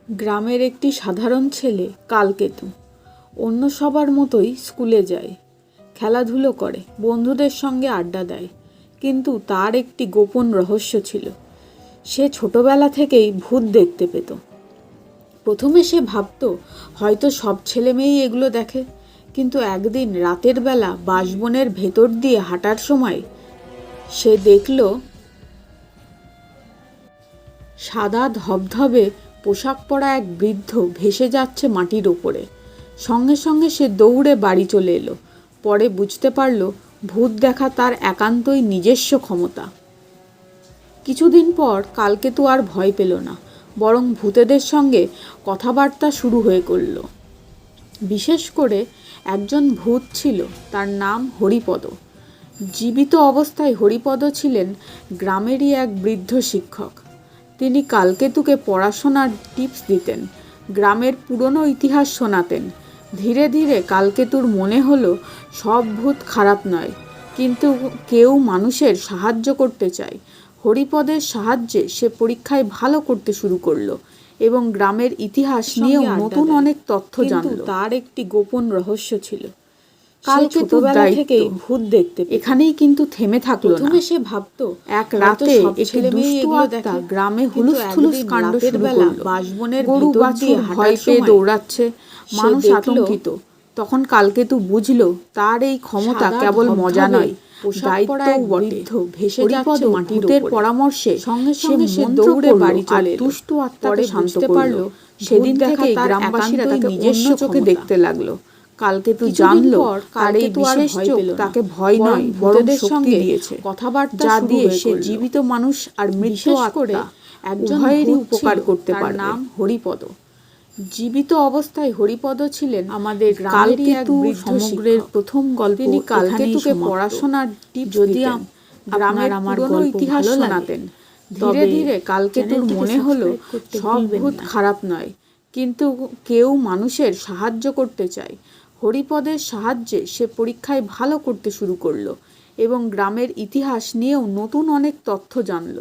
গ্রামের একটি সাধারণ ছেলে কালকেতু অন্য সবার মতোই স্কুলে যায়, খেলাধুলো করে, বন্ধুদের সঙ্গে আড্ডা দেয়। কিন্তু তার একটি গোপন রহস্য ছিল। সে ছোটবেলা থেকেই ভূত দেখতে পেত। প্রথমে সে ভাবত হয়তো সব ছেলে মেয়েই এগুলো দেখে, কিন্তু একদিন রাতের বেলা বাঁশবনের ভেতর দিয়ে হাঁটার সময় সে দেখল সাদা ধবধবে পোশাক পরা এক বৃদ্ধ ভেসে যাচ্ছে মাটির ওপরে। সঙ্গে সঙ্গে সে দৌড়ে বাড়ি চলে এলো। পরে বুঝতে পারল ভূত দেখা তার একান্তই নিজস্ব ক্ষমতা। কিছুদিন পর কালকেতু আর ভয় পেল না, বরং ভূতেদের সঙ্গে কথাবার্তা শুরু হয়ে করল। বিশেষ করে একজন ভূত ছিল, তার নাম হরিপদ। জীবিত অবস্থায় হরিপদ ছিলেন গ্রামেরই এক বৃদ্ধ শিক্ষক। তিনি কালকেতুকে পড়াশোনার টিপস দিতেন, গ্রামের পুরনো ইতিহাস শোনাতেন। ধীরে ধীরে কালকেতুর মনে হলো সব ভূত খারাপ নয়, কিন্তু কেউ মানুষের সাহায্য করতে চায়। হরিপদের সাহায্যে সে পরীক্ষায় ভালো করতে শুরু করলো এবং গ্রামের ইতিহাস নিয়েও নতুন অনেক তথ্য জানল। তার একটি গোপন রহস্য ছিল। কালকেতু থেকেই ভূত দেখতে এখানেই কিন্তু থেমে থাকলো না। প্রথমে সে ভাবতো এক রাতে একটি দুষ্টু আত্মা গ্রামে হুলুস থুলুস কাণ্ড শুরু করলো। বাঁশবনের গরু বাছুর ভয় পেয়ে দৌড়াচ্ছে, মানুষ আতঙ্কিত। তখন কালকেতু বুঝলো তার এই ক্ষমতা কেবল মজা নয়, দায়িত্বও বটে। ভেসে যাচ্ছে ভূতের পরামর্শে সঙ্গে সঙ্গে সে দৌড়ে বাড়ি চলে এলো। দুষ্টু আত্মাকে শান্ত করলো। সেদিন থেকে গ্রামবাসীরা তাকে নিজস্ব চোখে দেখতে লাগলো। কালকেতু জানলো তার এই বিশেষ চোখ তাকে ভয় নয় বরং শক্তি দিয়েছে। কথাবার্তা যা দিয়ে সে জীবিত মানুষ আর মৃত আত্মা উভয়েরই উপকার করতে পারে। নাম হরিপদ। জীবিত অবস্থায় হরিপদ ছিলেন আমাদের কালকেতু সমগ্রের প্রথম গল্প। তিনি কালকেতুকে পড়াশোনার টিপস যদি গ্রামের আমার গল্প ইতিহাস শোনাতেন। ধীরে ধীরে কালকেতুর মনে হলো সব ভূত খারাপ নয়, কিন্তু কেউ মানুষের সাহায্য করতে চায়। হরিপদের সাহায্যে সে পরীক্ষায় ভালো করতে শুরু করলো এবং গ্রামের ইতিহাস নিয়েও নতুন অনেক তথ্য জানল।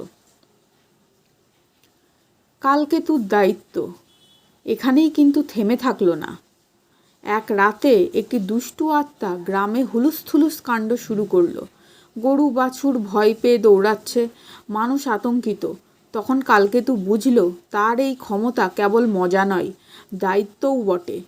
কালকেতুর দায়িত্ব এখানেই কিন্তু থেমে থাকলো না। এক রাতে একটি দুষ্টু আত্মা গ্রামে হুলুস্থুলুস কাণ্ড শুরু করলো। গরু বাছুর ভয় পেয়ে দৌড়াচ্ছে, মানুষ আতঙ্কিত। তখন কালকেতু বুঝল তার এই ক্ষমতা কেবল মজা নয়, দায়িত্বও বটে।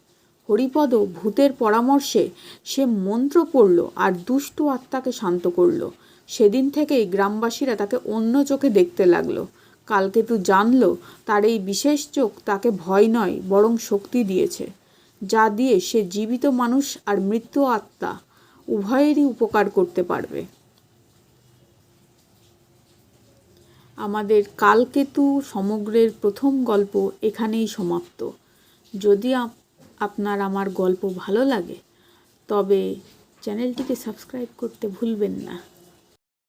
হরিপদ ভূতের পরামর্শে সে মন্ত্র পড়ল আর দুষ্টু আত্মাকে শান্ত করল। সেদিন থেকেই গ্রামবাসীরা তাকে অন্য চোখে দেখতে লাগলো। কালকেতু জানল তার এই বিশেষ চোখ তাকে ভয় নয় বরং শক্তি দিয়েছে, যা দিয়ে সে জীবিত মানুষ আর মৃত আত্মা উভয়েরই উপকার করতে পারবে। আমাদের কালকেতু সমগ্রের প্রথম গল্প এখানেই সমাপ্ত। যদি আপনার আমার গল্প ভালো লাগে তবে চ্যানেলটিকে সাবস্ক্রাইব করতে ভুলবেন না।